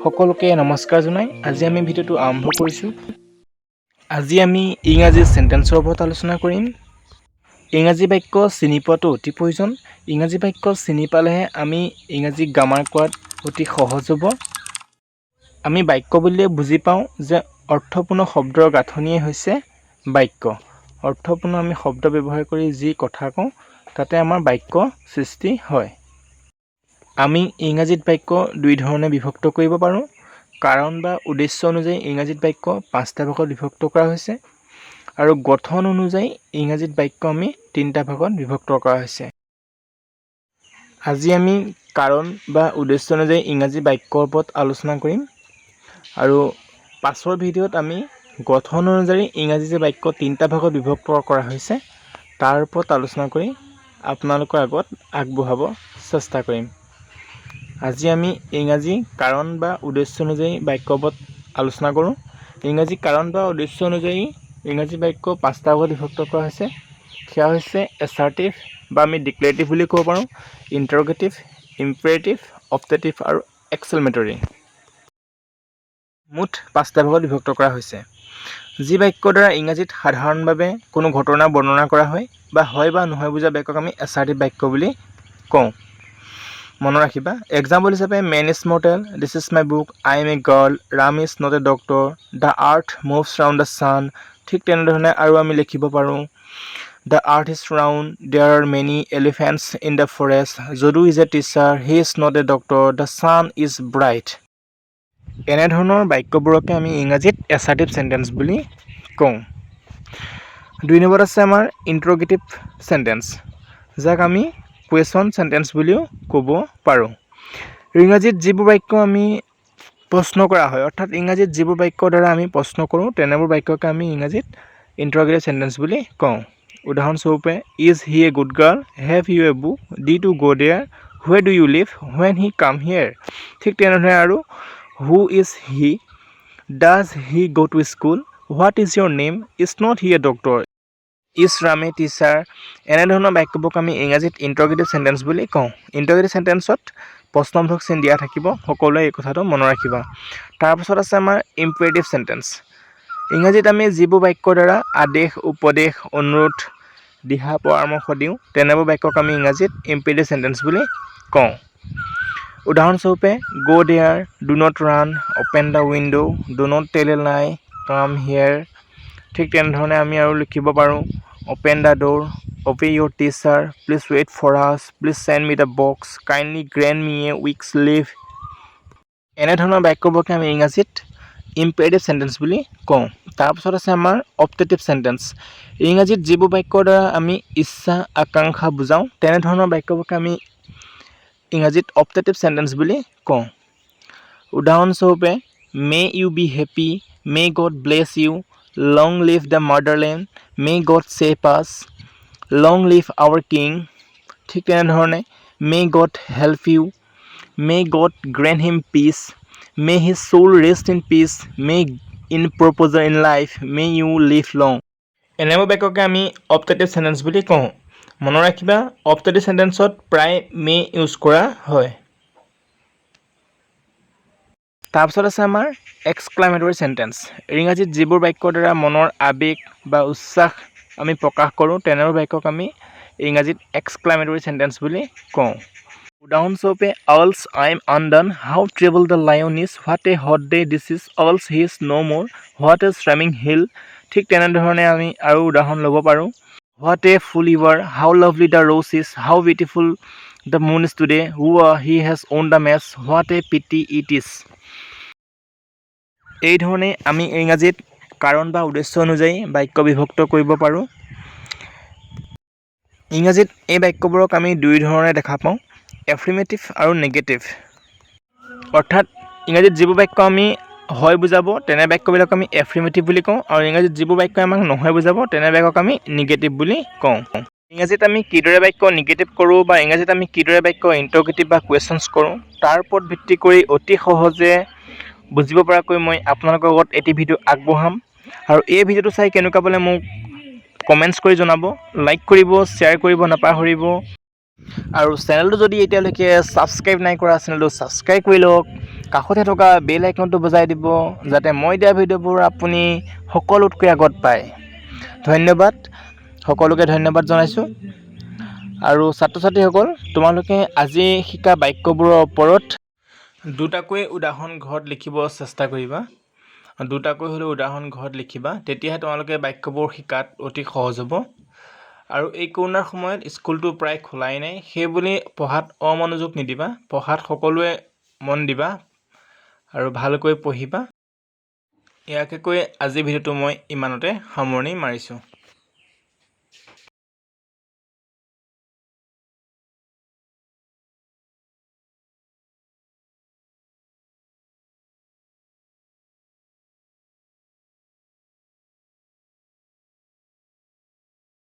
সকলোকে নমস্কাৰ জনাই আজি আমি ভিডিঅ'টো আৰম্ভ কৰিছোঁ। আজি আমি ইংৰাজী সেন্টেন্সৰ ওপৰত আলোচনা কৰিম। ইংৰাজী বাক্য চিনি পোৱাটো অতি প্ৰয়োজন। ইংৰাজী বাক্য চিনি পালেহে আমি ইংৰাজী গ্ৰামাৰ কোৱাত অতি সহজ হ'ব। আমি বাক্য বুলিলে বুজি পাওঁ যে অৰ্থপূৰ্ণ শব্দৰ গাঁথনিয়ে হৈছে বাক্য। অৰ্থপূৰ্ণ আমি শব্দ ব্যৱহাৰ কৰি যি কথা কওঁ তাতে আমাৰ বাক্য সৃষ্টি হয়। আমি ইংৰাজীত বাক্য দুই ধৰণে বিভক্ত কৰিব পাৰোঁ। কাৰণ বা উদ্দেশ্য অনুযায়ী ইংৰাজীত বাক্য 5টা ভাগত বিভক্ত কৰা হৈছে আৰু গঠন অনুযায়ী ইংৰাজীত বাক্য আমি 3টা ভাগত বিভক্ত কৰা হৈছে। আজি আমি কাৰণ বা উদ্দেশ্য অনুযায়ী ইংৰাজী বাক্যৰ ওপৰত আলোচনা কৰিম আৰু পাছৰ ভিডিঅ'ত আমি গঠন অনুযায়ী ইংৰাজী বাক্য 3টা ভাগত বিভক্ত কৰা হৈছে তাৰ ওপৰত আলোচনা কৰি আপোনালোকৰ আগত আগবঢ়াব চেষ্টা কৰিম। আজি আমি ইংৰাজী কাৰণ বা উদ্দেশ্য অনুযায়ী বাক্যৰ ওপৰত আলোচনা কৰোঁ। ইংৰাজী কাৰণ বা উদ্দেশ্য অনুযায়ী ইংৰাজী বাক্য 5টা ভাগত বিভক্ত কৰা হৈছে। সেয়া হৈছে এছাৰ্টিভ বা আমি ডিক্লেৰেটিভ বুলি ক'ব পাৰোঁ, ইণ্টাৰগেটিভ, ইম্পেৰেটিভ, অপটেটিভ আৰু এক্সক্লেমেটৰী। মুঠ 5টা ভাগত বিভক্ত কৰা হৈছে। যি বাক্যৰ দ্বাৰা ইংৰাজীত সাধাৰণভাৱে কোনো ঘটনা বৰ্ণনা কৰা হয় বা নহয় বুজা বাক্যক আমি এছাৰ্টিভ বাক্য বুলি কওঁ। মনত ৰাখিবা। এক্সাম্পল হিচাপে man is mortal, this is my book, I am a girl, Ram is not a doctor, the earth moves round the sun. ঠিক তেনেধৰণে আৰু আমি লিখিব পাৰোঁ the earth is round, there are many elephants in the forest, Jadu is a teacher, he is not a doctor, the sun is bright. এনেধৰণৰ বাক্যবোৰকে আমি ইংৰাজীত এছাৰ্টিভ চেণ্টেন্স বুলি কওঁ। 2 নম্বৰত আছে আমাৰ ইণ্টাৰগেটিভ চেণ্টেন্স, যাক আমি কুৱেশ্যন চেণ্টেন্স বুলিও ক'ব পাৰোঁ। ইংৰাজীত যিবোৰ বাক্য আমি প্ৰশ্ন কৰা হয়, অৰ্থাৎ ইংৰাজীত যিবোৰ বাক্যৰ দ্বাৰা আমি প্ৰশ্ন কৰোঁ তেনেবোৰ বাক্যকে আমি ইংৰাজীত ইণ্টাৰগেটিভ চেণ্টেন্স বুলি কওঁ। উদাহৰণস্বৰূপে is he a good girl, have you a book, did you go' there, where do you live, when he come here. ঠিক তেনেধৰণে আৰু who is he, does he go' to school, what is your name, is not he a doctor, is Ram a teacher. এনেধৰণৰ বাক্যবোৰক আমি ইংৰাজীত interrogative sentence বুলি কওঁ। Interrogative চেণ্টেন্সত প্ৰশ্নবোধক চিন দিয়া থাকিব, সকলোৱে এই কথাটো মনত ৰাখিবা। তাৰপাছত আছে আমাৰ ইম্পেৰেটিভ চেণ্টেন্স। ইংৰাজীত আমি যিবোৰ বাক্যৰ দ্বাৰা আদেশ, উপদেশ, অনুৰোধ, দিহা পৰামৰ্শ দিওঁ তেনেবোৰ বাক্যক আমি ইংৰাজীত ইম্পেৰেটিভ চেণ্টেন্স বুলি কওঁ। উদাহৰণস্বৰূপে go' there, do not run, open the window', do not tell a লাই, কাম হিয়েৰ। ঠিক তেনেধৰণে আমি আৰু লিখিব পাৰোঁ open the door, obey your teacher, please wait for us, please send me the box, kindly grant me a week's leave. এনেধৰণৰ বাক্যবোৰকে আমি ইংৰাজীত ইম্পেৰেটিভ চেণ্টেন্স বুলি কওঁ। তাৰপাছত আছে আমাৰ অপটেটিভ চেণ্টেন্স। ইংৰাজীত যিবোৰ বাক্যৰ দ্বাৰা আমি ইচ্ছা, আকাংক্ষা বুজাওঁ তেনেধৰণৰ বাক্যবোৰকে আমি ইংৰাজীত অপটেটিভ চেণ্টেন্স বুলি কওঁ। উদাহৰণস্বৰূপে may you be happy, may God bless you, long live the motherland, may God save us, long live our king. ঠিক তেনেধৰণে may God help you, may God grant him peace, may his soul rest in peace, may in prosper in life, may you live long. এনেবোৰ বাক্যকে আমি optative sentence বুলি কওঁ। মনত ৰাখিবা optative চেণ্টেন্সত প্ৰায় মে ইউজ কৰা হয়। তাৰপিছত আছে আমাৰ এক্সক্লামেটৰী চেণ্টেন্স। ইংৰাজীত যিবোৰ বাক্যৰ দ্বাৰা মনৰ আৱেগ বা উচ্ছ্বাস আমি প্ৰকাশ কৰোঁ তেনেবোৰ বাক্যক আমি ইংৰাজীত এক্সক্লামেটৰী চেণ্টেন্স বুলি কওঁ। উদাহৰণস্বৰূপে alas I am undone, how terrible the lion is, what a hot day this is, alas he is no' more, what A শ্ৰামিং hill. ঠিক তেনেধৰণে আমি আৰু উদাহৰণ ল'ব পাৰোঁ what a fool you are, how lovely the rose is, how beautiful the moon is today, he has won the match, what a pity it is. এই ধৰণে আমি ইংৰাজীত কাৰণ বা উদ্দেশ্য অনুযায়ী বাক্য বিভক্ত কৰিব পাৰোঁ। ইংৰাজীত এই বাক্যবোৰক আমি 2 ধৰণে দেখা পাওঁ, এফাৰ্মেটিভ আৰু নেগেটিভ। অৰ্থাৎ ইংৰাজীত যিবোৰ বাক্য আমি হয় বুজাব তেনে বাক্যবিলাক আমি এফাৰ্মেটিভ বুলি কওঁ আৰু ইংৰাজীত যিবোৰ বাক্য আমাক নহয় বুজাব তেনে বাক্যক আমি নিগেটিভ বুলি কওঁ। ইংৰাজীত আমি কিদৰে বাক্য নিগেটিভ কৰোঁ বা ইংৰাজীত আমি কিদৰে বাক্য ইণ্টাৰগেটিভ বা কুৱেশ্যনছ কৰোঁ তাৰ ওপৰত ভিত্তি কৰি অতি সহজে বুজিব পৰাকৈ মই আপোনালোকৰ আগত এটি ভিডিঅ' আগবঢ়াম আৰু এই ভিডিঅ'টো চাই কেনেকুৱা পালে মোক কমেণ্টছ কৰি জনাব, লাইক কৰিব, শ্বেয়াৰ কৰিব নাপাহৰিব। আৰু চেনেলটো যদি এতিয়ালৈকে ছাবস্ক্ৰাইব নাই কৰা, চেনেলটো ছাবস্ক্ৰাইব কৰি লওক, কাষতে থকা বেল আইকনটো বজাই দিব, যাতে মই দিয়া ভিডিঅ'বোৰ আপুনি সকলোতকৈ আগত পায়। ধন্যবাদ, সকলোকে ধন্যবাদ জনাইছোঁ। আৰু ছাত্ৰ ছাত্ৰীসকল, তোমালোকে আজি শিকা বাক্যবোৰৰ ওপৰত দুটাকৈ উদাহৰণ ঘৰত লিখিব চেষ্টা কৰিবা। দুটাকৈ হ'লেও উদাহৰণ ঘৰত লিখিবা, তেতিয়াহে তোমালোকে বাক্যবোৰ শিকাত অতি সহজ হ'ব। আৰু এই কৰোণাৰ সময়ত স্কুলটো প্ৰায় খোলাই নাই, সেইবুলি পঢ়াত অমনোযোগ নিদিবা। পঢ়াত সকলোৱে মন দিবা আৰু ভালকৈ পঢ়িবা। ইয়াকে কৈ আজিৰ ভিডিঅ'টো মই ইমানতে সামৰণি মাৰিছোঁ।